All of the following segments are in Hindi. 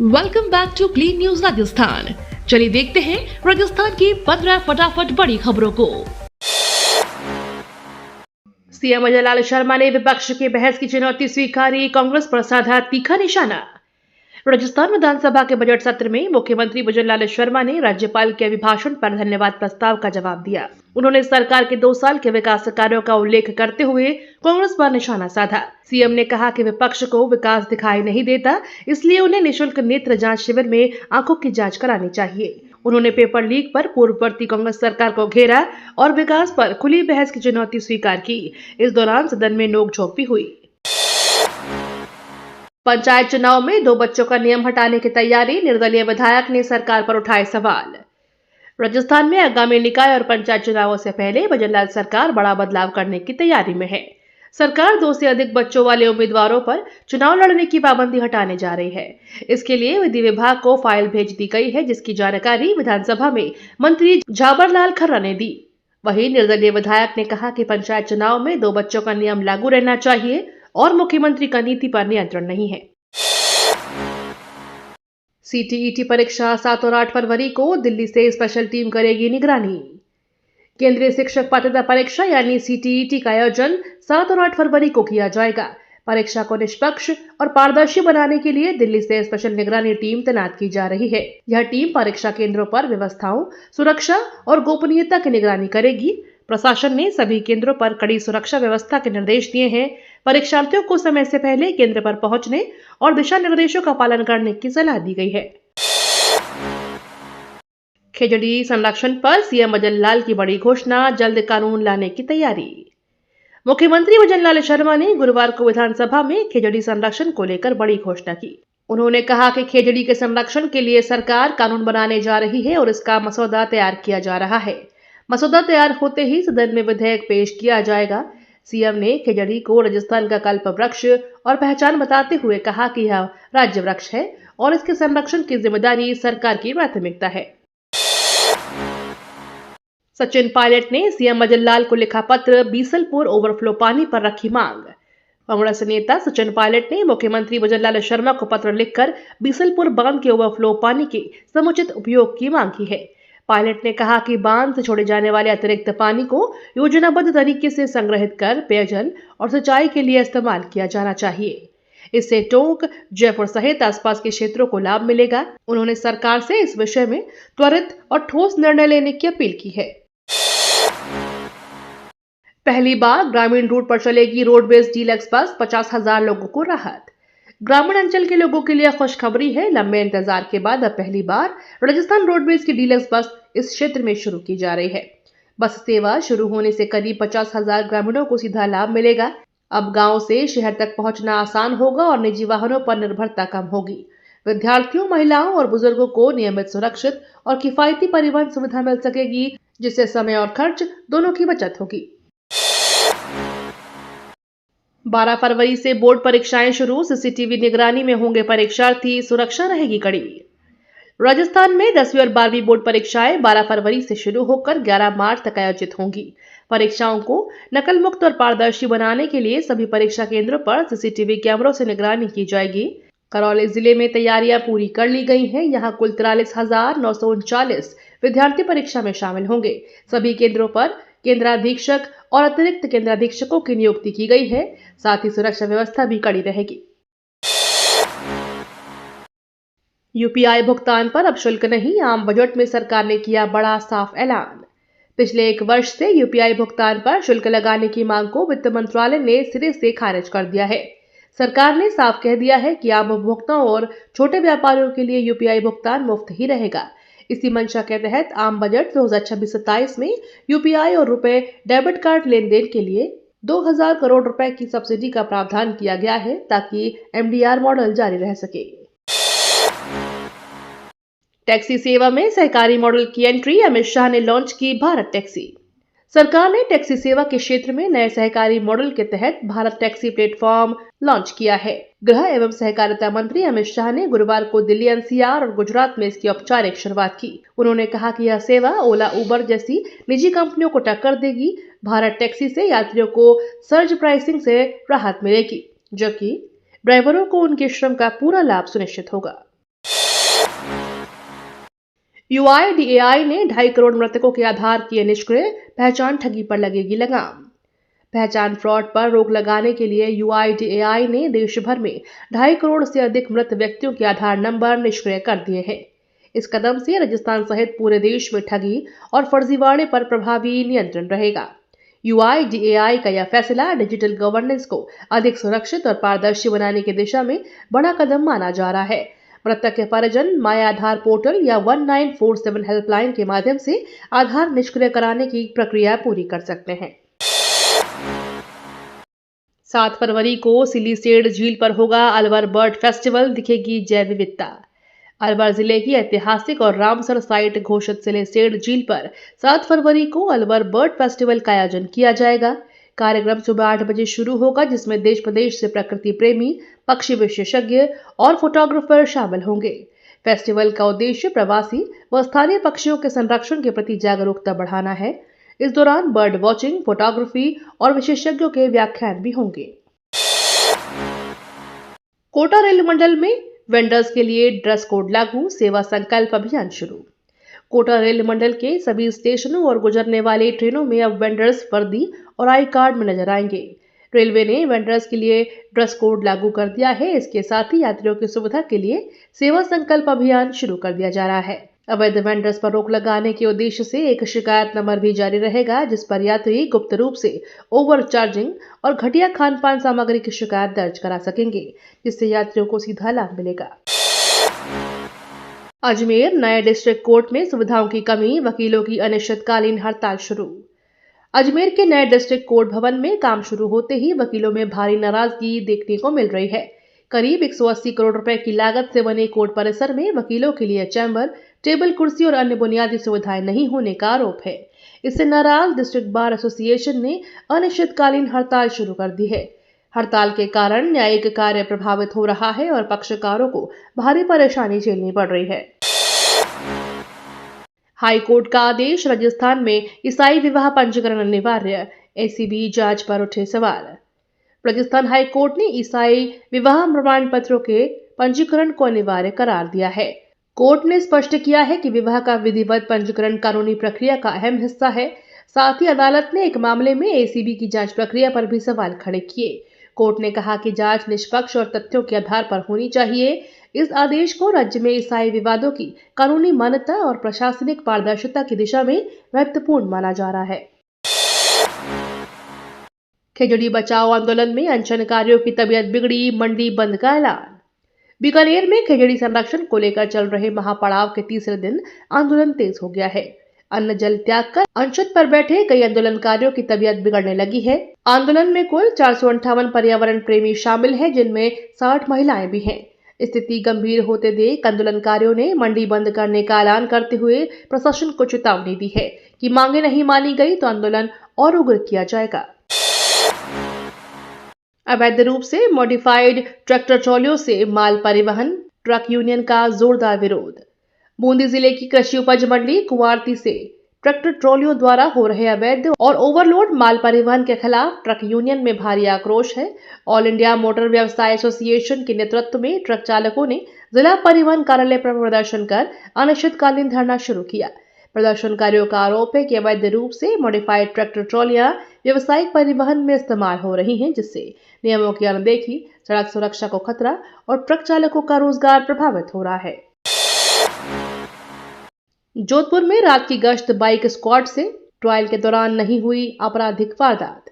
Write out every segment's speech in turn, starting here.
Welcome back to clean news Rajasthan. चलिए देखते हैं राजस्थान की 15 फटाफट बड़ी खबरों को। सीएम अजय लाल शर्मा ने विपक्ष की बहस की चुनौती स्वीकारी, कांग्रेस पर साधा तीखा निशाना। राजस्थान विधानसभा के बजट सत्र में मुख्यमंत्री अजय लाल शर्मा ने राज्यपाल के अभिभाषण पर धन्यवाद प्रस्ताव का जवाब दिया। उन्होंने सरकार के 2 साल के विकास कार्यों का उल्लेख करते हुए कांग्रेस पर निशाना साधा। सीएम ने कहा कि विपक्ष को विकास दिखाई नहीं देता, इसलिए उन्हें निःशुल्क नेत्र जांच शिविर में आंखों की जांच करानी चाहिए। उन्होंने पेपर लीक पर पूर्ववर्ती कांग्रेस सरकार को घेरा और विकास पर खुली बहस की चुनौती स्वीकार की। इस दौरान सदन में नोकझोंक भी हुई। पंचायत चुनाव में 2 बच्चों का नियम हटाने की तैयारी, निर्दलीय विधायक ने सरकार पर उठाए सवाल। राजस्थान में आगामी निकाय और पंचायत चुनावों से पहले भजनलाल सरकार बड़ा बदलाव करने की तैयारी में है। सरकार 2 से अधिक बच्चों वाले उम्मीदवारों पर चुनाव लड़ने की पाबंदी हटाने जा रही है। इसके लिए विधि विभाग को फाइल भेज दी गई है, जिसकी जानकारी विधानसभा में मंत्री झाबरलाल खर्रा ने दी। वहीं निर्दलीय विधायक ने कहा कि पंचायत चुनाव में 2 बच्चों का नियम लागू रहना चाहिए और मुख्यमंत्री का नीति पर नियंत्रण नहीं है। सीटीईटी परीक्षा 7 और 8 फरवरी को दिल्ली से स्पेशल टीम करेगी निगरानी। केंद्रीय शिक्षक पात्रता परीक्षा यानी सीटीईटी का आयोजन 7 और 8 फरवरी को किया जाएगा। परीक्षा को निष्पक्ष और पारदर्शी बनाने के लिए दिल्ली से स्पेशल निगरानी टीम तैनात की जा रही है। यह टीम परीक्षा केंद्रों पर व्यवस्थाओं, सुरक्षा और गोपनीयता की निगरानी करेगी। प्रशासन ने सभी केंद्रों पर कड़ी सुरक्षा व्यवस्था के निर्देश दिए हैं। परीक्षार्थियों को समय से पहले केंद्र पर पहुंचने और दिशा निर्देशों का पालन करने की सलाह दी गई है। खेजड़ी संरक्षण पर सीएम अजय लाल की बड़ी घोषणा, जल्द कानून लाने की तैयारी। मुख्यमंत्री अजय लाल शर्मा ने गुरुवार को विधानसभा में खेजड़ी संरक्षण को लेकर बड़ी घोषणा की। उन्होंने कहा कि खेजड़ी के संरक्षण के लिए सरकार कानून बनाने जा रही है और इसका मसौदा तैयार किया जा रहा है। मसौदा तैयार होते ही सदन में विधेयक पेश किया जाएगा। सीएम ने खेजड़ी को राजस्थान का कल्प वृक्ष और पहचान बताते हुए कहा कि यह राज्य वृक्ष है और इसके संरक्षण की जिम्मेदारी सरकार की प्राथमिकता है। सचिन पायलट ने सीएम अजय लाल को लिखा पत्र, बीसलपुर ओवरफ्लो पानी पर रखी मांग। कांग्रेस नेता सचिन पायलट ने मुख्यमंत्री अजय लाल शर्मा को पत्र लिखकर बीसलपुर बांध के ओवरफ्लो पानी के समुचित उपयोग की मांग की है। पायलट ने कहा कि बांध से छोड़े जाने वाले अतिरिक्त पानी को योजनाबद्ध तरीके से संग्रहित कर पेयजल और सिंचाई के लिए इस्तेमाल किया जाना चाहिए। इससे टोंक, जयपुर सहित आसपास के क्षेत्रों को लाभ मिलेगा। उन्होंने सरकार से इस विषय में त्वरित और ठोस निर्णय लेने की अपील की है। पहली बार ग्रामीण रूट पर चलेगी रोडवेज डीलक्स बस, 50,000 लोगों को राहत। ग्रामीण अंचल के लोगों के लिए खुशखबरी है। लंबे इंतजार के बाद अब पहली बार राजस्थान रोडवेज की डीलक्स बस इस क्षेत्र में शुरू की जा रही है। बस सेवा शुरू होने से करीब 50,000 ग्रामीणों को सीधा लाभ मिलेगा। अब गांव से शहर तक पहुंचना आसान होगा और निजी वाहनों पर निर्भरता कम होगी। विद्यार्थियों, महिलाओं और बुजुर्गों को नियमित, सुरक्षित और किफायती परिवहन सुविधा मिल सकेगी, जिससे समय और खर्च दोनों की बचत होगी। 12 फरवरी से बोर्ड परीक्षाएं शुरू, सीसीटीवी निगरानी में होंगे परीक्षार्थी, सुरक्षा रहेगी कड़ी। राजस्थान में 10वीं और 12वीं बोर्ड परीक्षाएं 12 फरवरी से शुरू होकर 11 मार्च तक आयोजित होंगी। परीक्षाओं को नकल मुक्त और पारदर्शी बनाने के लिए सभी परीक्षा केंद्रों पर सीसीटीवी कैमरों से निगरानी की जाएगी। करौली जिले में तैयारियां पूरी कर ली गई हैं। यहां कुल 43,939 विद्यार्थी परीक्षा में शामिल होंगे। सभी केंद्रों पर केंद्राधीक्षक और अतिरिक्त केंद्राधीक्षकों की नियुक्ति की गई है। साथ ही सुरक्षा व्यवस्था भी कड़ी रहेगी। यूपीआई भुगतान पर अब शुल्क नहीं, आम बजट में सरकार ने किया बड़ा साफ ऐलान। पिछले 1 वर्ष से यूपीआई भुगतान पर शुल्क लगाने की मांग को वित्त मंत्रालय ने सिरे से खारिज कर दिया है। सरकार ने साफ कह दिया है कि आम उपभोक्ताओं और छोटे व्यापारियों के लिए यूपीआई भुगतान मुफ्त ही रहेगा। इसी मंशा के तहत आम बजट 2026-27 में यूपीआई और रुपए डेबिट कार्ड लेन देन के लिए 2,000 करोड़ रुपए की सब्सिडी का प्रावधान किया गया है, ताकि एमडीआर मॉडल जारी रह सके। टैक्सी सेवा में सहकारी मॉडल की एंट्री, अमित शाह ने लॉन्च की भारत टैक्सी। सरकार ने टैक्सी सेवा के क्षेत्र में नए सहकारी मॉडल के तहत भारत टैक्सी प्लेटफॉर्म लॉन्च किया है। गृह एवं सहकारिता मंत्री अमित शाह ने गुरुवार को दिल्ली, एनसीआर और गुजरात में इसकी औपचारिक शुरुआत की। उन्होंने कहा कि यह सेवा ओला, उबर जैसी निजी कंपनियों को टक्कर देगी। भारत टैक्सी से यात्रियों को सर्ज प्राइसिंग से राहत मिलेगी, जबकि ड्राइवरों को उनके श्रम का पूरा लाभ सुनिश्चित होगा। यूआईडीएआई ने 2.5 करोड़ मृतकों के आधार किए निष्क्रिय, पहचान ठगी पर लगेगी लगाम। पहचान फ्रॉड पर रोक लगाने के लिए यूआईडीएआई ने देश भर में 2.5 करोड़ से अधिक मृत व्यक्तियों के आधार नंबर निष्क्रिय कर दिए हैं। इस कदम से राजस्थान सहित पूरे देश में ठगी और फर्जीवाड़े पर प्रभावी नियंत्रण रहेगा। यूआईडीएआई का यह फैसला डिजिटल गवर्नेंस को अधिक सुरक्षित और पारदर्शी बनाने की दिशा में बड़ा कदम माना जा रहा है। मृतक के परिजन माय आधार पोर्टल या 1947 हेल्पलाइन के माध्यम से आधार निष्क्रिय कराने की प्रक्रिया पूरी कर सकते हैं। 7 फरवरी को सिलीसेड झील पर होगा अलवर बर्ड फेस्टिवल, दिखेगी जैव विविधता। अलवर जिले की ऐतिहासिक और रामसर साइट घोषित सिलीसेड झील पर 7 फरवरी को अलवर बर्ड फेस्टिवल का आयोजन किया जाएगा। कार्यक्रम सुबह 8 बजे शुरू होगा, जिसमें देश प्रदेश से प्रकृति प्रेमी, पक्षी विशेषज्ञ और फोटोग्राफर शामिल होंगे। फेस्टिवल का उद्देश्य प्रवासी व स्थानीय पक्षियों के संरक्षण के प्रति जागरूकता बढ़ाना है। इस दौरान बर्ड वॉचिंग, फोटोग्राफी और विशेषज्ञों के व्याख्यान भी होंगे। कोटा रेल मंडल में वेंडर्स के लिए ड्रेस कोड लागू, सेवा संकल्प अभियान शुरू। कोटा रेल मंडल के सभी स्टेशनों और गुजरने वाली ट्रेनों में अब वेंडर्स वर्दी और आई कार्ड में नजर आएंगे। रेलवे ने वेंडर्स के लिए ड्रेस कोड लागू कर दिया है। इसके साथ ही यात्रियों की सुविधा के लिए सेवा संकल्प अभियान शुरू कर दिया जा रहा है। अवैध वेंडर्स पर रोक लगाने के उद्देश्य से एक शिकायत नंबर भी जारी रहेगा, जिस पर यात्री गुप्त रूप से ओवर चार्जिंग और घटिया खान पान सामग्री की शिकायत दर्ज करा सकेंगे, जिससे यात्रियों को सीधा लाभ मिलेगा। अजमेर नए डिस्ट्रिक्ट कोर्ट में सुविधाओं की कमी, वकीलों की अनिश्चितकालीन हड़ताल शुरू। अजमेर के नए डिस्ट्रिक्ट कोर्ट भवन में काम शुरू होते ही वकीलों में भारी नाराजगी देखने को मिल रही है। करीब 180 करोड़ रुपए की लागत से बने कोर्ट परिसर में वकीलों के लिए चैम्बर, टेबल कुर्सी और अन्य बुनियादी सुविधाएं नहीं होने का आरोप है। इससे नाराज डिस्ट्रिक्ट बार एसोसिएशन ने अनिश्चितकालीन हड़ताल शुरू कर दी है। हड़ताल के कारण न्यायिक कार्य प्रभावित हो रहा है और पक्षकारों को भारी परेशानी झेलनी पड़ रही है। हाई कोर्ट का आदेश, राजस्थान में ईसाई विवाह पंजीकरण अनिवार्य, एसीबी जांच पर उठे सवाल। राजस्थान हाई कोर्ट ने ईसाई विवाह प्रमाण पत्रों के पंजीकरण को अनिवार्य करार दिया है। कोर्ट ने स्पष्ट किया है कि विवाह का विधिवत पंजीकरण कानूनी प्रक्रिया का अहम हिस्सा है। साथ ही अदालत ने एक मामले में एसीबी की जांच प्रक्रिया पर भी सवाल खड़े किए। कोर्ट ने कहा कि जांच निष्पक्ष और तथ्यों के आधार पर होनी चाहिए। इस आदेश को राज्य में ईसाई विवादों की कानूनी मान्यता और प्रशासनिक पारदर्शिता की दिशा में महत्वपूर्ण माना जा रहा है। खिचड़ी बचाओ आंदोलन में अनशनकारियों की तबीयत बिगड़ी, मंडी बंद का ऐलान। बीकानेर में खिचड़ी संरक्षण को लेकर चल रहे महापड़ाव के तीसरे दिन आंदोलन तेज हो गया है। अन्न जल त्याग कर अनशन पर बैठे कई आंदोलनकारियों की तबीयत बिगड़ने लगी है। आंदोलन में कुल 458 पर्यावरण प्रेमी शामिल हैं, जिनमें 60 महिलाएं भी हैं। स्थिति गंभीर होते देख आंदोलनकारियों ने मंडी बंद करने का ऐलान करते हुए प्रशासन को चेतावनी दी है कि मांगे नहीं मानी गई तो आंदोलन और उग्र किया जाएगा। अवैध रूप से मॉडिफाइड ट्रैक्टर ट्रॉलियों से माल परिवहन, ट्रक यूनियन का जोरदार विरोध। बूंदी जिले की कृषि उपज मंडी कुंवारती से ट्रैक्टर ट्रॉलियों द्वारा हो रहे अवैध और ओवरलोड माल परिवहन के खिलाफ ट्रक यूनियन में भारी आक्रोश है। ऑल इंडिया मोटर व्यवसाय एसोसिएशन के नेतृत्व में ट्रक चालकों ने जिला परिवहन कार्यालय पर प्रदर्शन कर अनिश्चितकालीन धरना शुरू किया। प्रदर्शनकारियों का आरोप है कि अवैध रूप से मॉडिफाइड ट्रैक्टर ट्रॉलियां व्यावसायिक परिवहन में इस्तेमाल हो रही हैं, जिससे नियमों की अनदेखी, सड़क सुरक्षा को खतरा और ट्रक चालकों का रोजगार प्रभावित हो रहा है। जोधपुर में रात की गश्त बाइक स्क्वाड से, ट्रायल के दौरान नहीं हुई आपराधिक वारदात।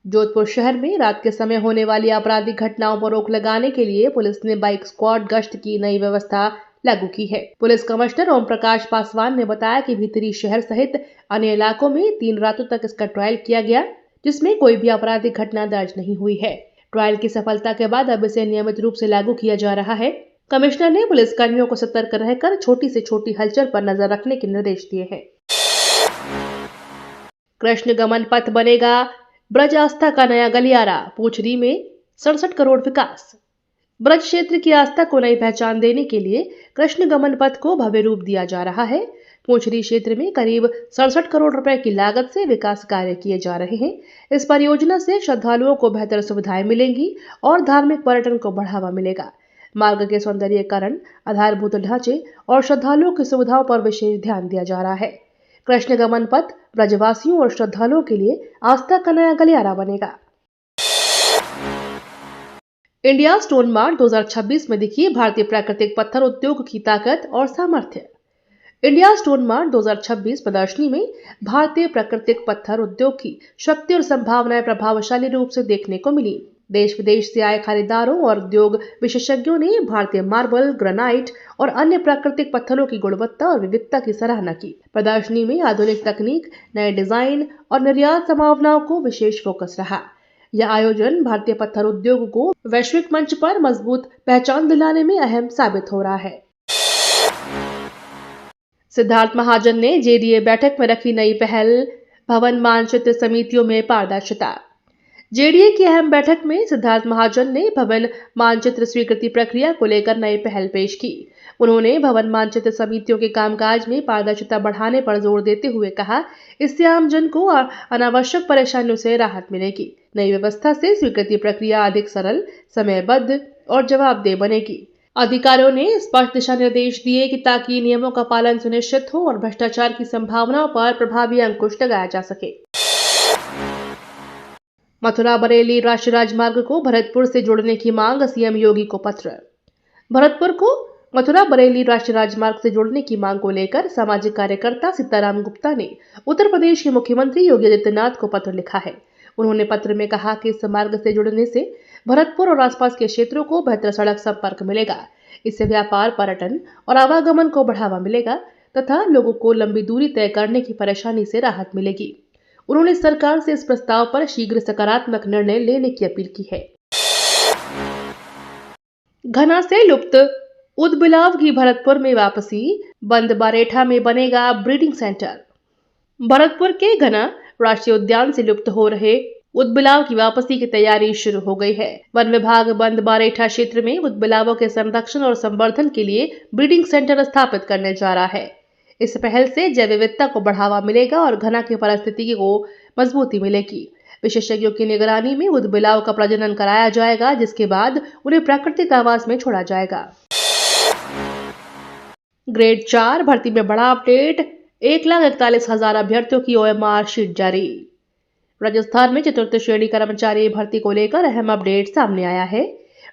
जोधपुर शहर में रात के समय होने वाली आपराधिक घटनाओं पर रोक लगाने के लिए पुलिस ने बाइक स्क्वाड गश्त की नई व्यवस्था लागू की है। पुलिस कमिश्नर ओम प्रकाश पासवान ने बताया कि भीतरी शहर सहित अन्य इलाकों में 3 रातों तक इसका ट्रायल किया गया, जिसमें कोई भी आपराधिक घटना दर्ज नहीं हुई है। ट्रायल की सफलता के बाद अब इसे नियमित रूप से लागू किया जा रहा है। कमिश्नर ने पुलिस कर्मियों को सतर्क रहकर छोटी से छोटी हलचल पर नजर रखने के निर्देश दिए हैं। कृष्ण गमन पथ बनेगा ब्रज आस्था का नया गलियारा, पूछरी में 67 करोड़ विकास। ब्रज क्षेत्र की आस्था को नई पहचान देने के लिए कृष्ण गमन पथ को भव्य रूप दिया जा रहा है। पूछरी क्षेत्र में करीब 67 करोड़ रुपए की लागत से विकास कार्य किए जा रहे हैं। इस परियोजना से श्रद्धालुओं को बेहतर सुविधाएं मिलेंगी और धार्मिक पर्यटन को बढ़ावा मिलेगा। मार्ग के सौंदर्यीकरण, आधारभूत ढांचे और श्रद्धालुओं की सुविधाओं पर विशेष ध्यान दिया जा रहा है। कृष्ण गमन पथ ब्रजवासियों और श्रद्धालुओं के लिए आस्था का नया गलियारा बनेगा। इंडिया स्टोन मार्ट 2026 में दिखी भारतीय प्राकृतिक पत्थर उद्योग की ताकत और सामर्थ्य। इंडिया स्टोन मार्ट 2026 प्रदर्शनी में भारतीय प्राकृतिक पत्थर उद्योग की शक्ति और संभावनाएं प्रभावशाली रूप से देखने को मिली। देश विदेश से आए खरीदारों और उद्योग विशेषज्ञों ने भारतीय मार्बल, ग्रेनाइट और अन्य प्राकृतिक पत्थरों की गुणवत्ता और विविधता की सराहना की। प्रदर्शनी में आधुनिक तकनीक, नए डिजाइन और निर्यात संभावनाओं को विशेष फोकस रहा। यह आयोजन भारतीय पत्थर उद्योग को वैश्विक मंच पर मजबूत पहचान दिलाने में अहम साबित हो रहा है। सिद्धार्थ महाजन ने जेडीए बैठक में रखी नई पहल, भवन मानचित्र समितियों में पारदर्शिता। जेडीए की अहम बैठक में सिद्धार्थ महाजन ने भवन मानचित्र स्वीकृति प्रक्रिया को लेकर नई पहल पेश की। उन्होंने भवन मानचित्र समितियों के कामकाज में पारदर्शिता बढ़ाने पर जोर देते हुए कहा, इससे आमजन को अनावश्यक परेशानियों से राहत मिलेगी। नई व्यवस्था से स्वीकृति प्रक्रिया अधिक सरल, समयबद्ध और जवाबदेह बनेगी। अधिकारियों ने स्पष्ट दिशा निर्देश दिए कि ताकि नियमों का पालन सुनिश्चित हो और भ्रष्टाचार की संभावनाओं पर प्रभावी अंकुश लगाया जा सके। मथुरा बरेली राष्ट्रीय राजमार्ग को भरतपुर से जोड़ने की मांग, सीएम योगी को पत्र। भरतपुर को मथुरा बरेली राष्ट्रीय राजमार्ग से जोड़ने की मांग को लेकर सामाजिक कार्यकर्ता सीताराम गुप्ता ने उत्तर प्रदेश के मुख्यमंत्री योगी आदित्यनाथ को पत्र लिखा है। उन्होंने पत्र में कहा कि इस मार्ग से जुड़ने से भरतपुर और आसपास के क्षेत्रों को बेहतर सड़क संपर्क मिलेगा। इससे व्यापार, पर्यटन और आवागमन को बढ़ावा मिलेगा तथा लोगों को लंबी दूरी तय करने की परेशानी से राहत मिलेगी। उन्होंने सरकार से इस प्रस्ताव पर शीघ्र सकारात्मक निर्णय लेने की अपील की है। घना से लुप्त ऊदबिलाव की भरतपुर में वापसी, बंद बारेठा में बनेगा ब्रीडिंग सेंटर। भरतपुर के घना राष्ट्रीय उद्यान से लुप्त हो रहे ऊदबिलाव की वापसी की तैयारी शुरू हो गई है। वन विभाग बंद बारेठा क्षेत्र में ऊदबिलावों के संरक्षण और संवर्धन के लिए ब्रीडिंग सेंटर स्थापित करने जा रहा है। इस पहल से जैव विविधता को बढ़ावा मिलेगा और घना की पारिस्थितिकी को मजबूती मिलेगी। विशेषज्ञों की निगरानी में ऊदबिलाव का प्रजनन कराया जाएगा, जिसके बाद उन्हें प्राकृतिक आवास में छोड़ा जाएगा। ग्रेड 4 भर्ती में बड़ा अपडेट, 1,41,000 अभ्यर्थियों की OMR शीट जारी। राजस्थान में चतुर्थ श्रेणी कर्मचारी भर्ती को लेकर अहम अपडेट सामने आया है।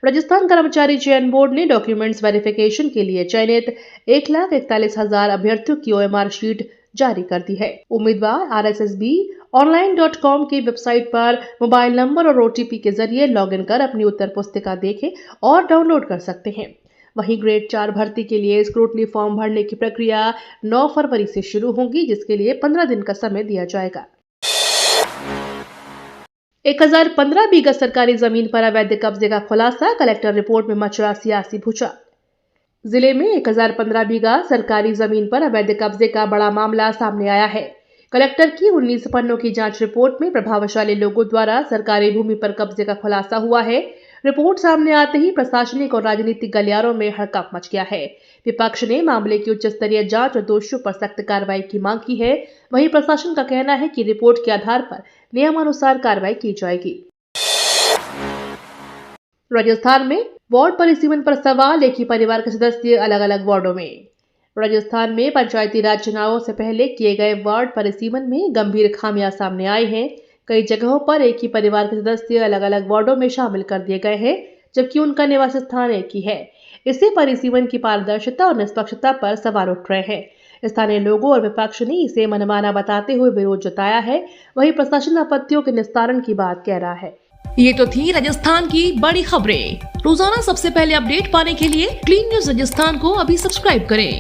राजस्थान कर्मचारी चयन बोर्ड ने डॉक्यूमेंट्स वेरिफिकेशन के लिए चयनित 1,41,000 अभ्यर्थियों की OMR शीट जारी कर दी है। उम्मीदवार rssbonline.com की वेबसाइट पर मोबाइल नंबर और OTP के जरिए लॉगिन कर अपनी उत्तर पुस्तिका देखें और डाउनलोड कर सकते हैं। वहीं ग्रेड 4 भर्ती के लिए स्क्रूटनी फॉर्म भरने की प्रक्रिया 9 फरवरी से शुरू होगी, जिसके लिए 15 दिन का समय दिया जाएगा। 1015 बीघा सरकारी जमीन पर अवैध कब्जे का खुलासा, कलेक्टर रिपोर्ट में मच रहा सियासी भूचाल। जिले में 1015 बीघा सरकारी जमीन पर अवैध कब्जे का बड़ा मामला सामने आया है। कलेक्टर की 19 पन्नों की जांच रिपोर्ट में प्रभावशाली लोगों द्वारा सरकारी भूमि पर कब्जे का खुलासा हुआ है। रिपोर्ट सामने आते ही प्रशासनिक और राजनीतिक गलियारों में हड़कंप मच गया है। विपक्ष ने मामले की उच्च स्तरीय जांच और दोषियों पर सख्त कार्रवाई की मांग की है। वहीं प्रशासन का कहना है कि रिपोर्ट के आधार पर नियमानुसार कार्रवाई की जाएगी। राजस्थान में वार्ड परिसीमन पर सवाल, एक ही परिवार के सदस्य अलग अलग वार्डों में। राजस्थान में पंचायती राज चुनावों से पहले किए गए वार्ड परिसीमन में गंभीर खामियां सामने आई हैं। कई जगहों पर एक ही परिवार के सदस्य अलग अलग वार्डों में शामिल कर दिए गए हैं, जबकि उनका निवास स्थान एक ही है। इससे परिसीमन की पारदर्शिता और निष्पक्षता पर सवाल उठ रहे हैं। स्थानीय लोगों और विपक्ष ने इसे मनमाना बताते हुए विरोध जताया है। वहीं प्रशासन आपत्तियों के निस्तारण की बात कह रहा है। ये तो थी राजस्थान की बड़ी खबरें। रोजाना सबसे पहले अपडेट पाने के लिए क्लीन न्यूज राजस्थान को अभी सब्सक्राइब करें।